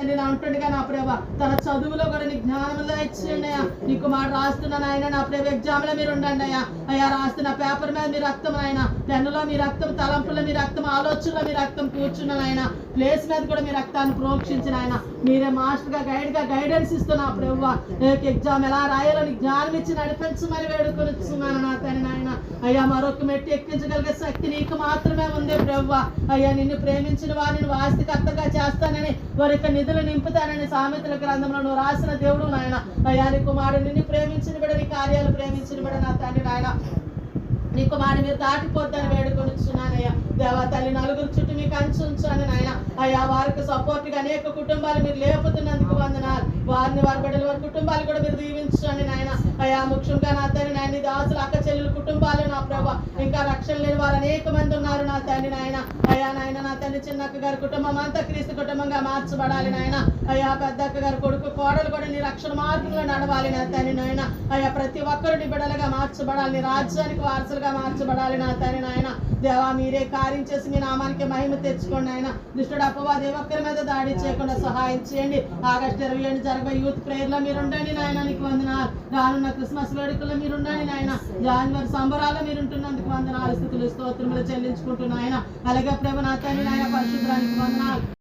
నేను అంటుండగా నా ప్రభా తన చదువులో కూడా నీ జ్ఞానంలో ఇచ్చేయండి అయ్యా. నీ కుమారుడు రాస్తున్నాను ఆయన నా ప్రభు ఎగ్జామ్ లో మీరు ఉండండి అయ్యా. అయ్యా రాస్తున్న పేపర్ మీద మీ రక్తం ఆయన, పెన్నులో మీ రక్తం, తలంపులో మీ రక్తం, ఆలోచనలో మీ రక్తం కూర్చున్నాను ఆయన. ప్లేస్ మీద కూడా మీ రక్తాన్ని ప్రోక్షించిన ఆయన. మీరే మాస్టర్ గా గైడెన్స్ ఇస్తున్నా ప్రభు. ఎగ్జామ్ ఎలా రాయాలో నీ జ్ఞానం ఇచ్చి నడిపించమని వేడుకొనిస్తున్నాను నా తండ్రి నాయన. అయ్యా మరొక మెట్టు ఎక్కించగలిగే శక్తి నీకు మాత్రమే ఉంది ప్రభు. అయ్యా నిన్ను ప్రేమించిన వారిని ఆస్తికర్తగా చేస్తానని, వారి నిధులు నింపుతానని సామెతల గ్రంథంలో నువ్వు రాసిన దేవుడు నాయన. అయ్యా నీ కుమారుడు నిన్ను ప్రేమించిన బిడ్డ, నీ కార్యాలు ప్రేమించిన బిడ్డ నా తండ్రి నాయన. నీ కుమారుడు మీరు దాటిపోద్దని వేడుకొనిచ్చున్నానయ్యా. దేవా తల్లి నలుగురు చుట్టూ మీకు అంచు ఉంచాను నాయన. అయ్యా వారికి సపోర్ట్ గా అనేక కుటుంబాలు మీరు లేపుతున్నందుకు వందనాలు. వారిని వారి బిడ్డలు వారి కుటుంబాలు కూడా మీరు దీవించండి నాయన. అయ్యా ముఖ్యంగా నా తండ్రి నాయన దాసులు అక్క చెల్లెలు కుటుంబాలు నా ప్రభా, ఇంకా రక్షణ లేని వారు అనేక మంది ఉన్నారు నా తండ్రి నాయన. అయ్యా నాయన నా తండ్రి చిన్నక్క గారి కుటుంబం అంతా క్రీస్తు కుటుంబంగా మార్చబడాలి నాయన. అయ్యా పెద్దక్క గారి కొడుకు కోడలు కూడా నీ రక్షణ మార్గంలో నడవాలి నా తండ్రి నాయన. అయ్యా ప్రతి ఒక్కరు నీ బిడ్డలుగా మార్చబడాలి, నీ రాజ్యానికి వారసులుగా మార్చబడాలి నా తండ్రి నాయన. దేవా మీరే కార్యం చేసి మీ నామానికి మహిమ తెచ్చుకోండి ఆయన. దుష్టుడు అపవాది ఏ ఒక్కరి మీద దాడి చేయకుండా సహాయం చేయండి. ఆగస్టు 27 జరగబోయే యూత్ ప్రేయర్ లో మీరు ఉండండి నాయన. నీకు వందనాలు. రానున్న క్రిస్మస్ వేడుకల్లో మీరు ఉండండి నాయన. జాన్వరి సంబరాల్లో మీరు ఉంటున్నందుకు వందనాలు, స్తుతులు స్తోత్రములు చెల్లించుకుంటున్నాయన. అలాగే ప్రభు నా తండ్రి నాయన పరిశుద్ధానికి వందనాలు.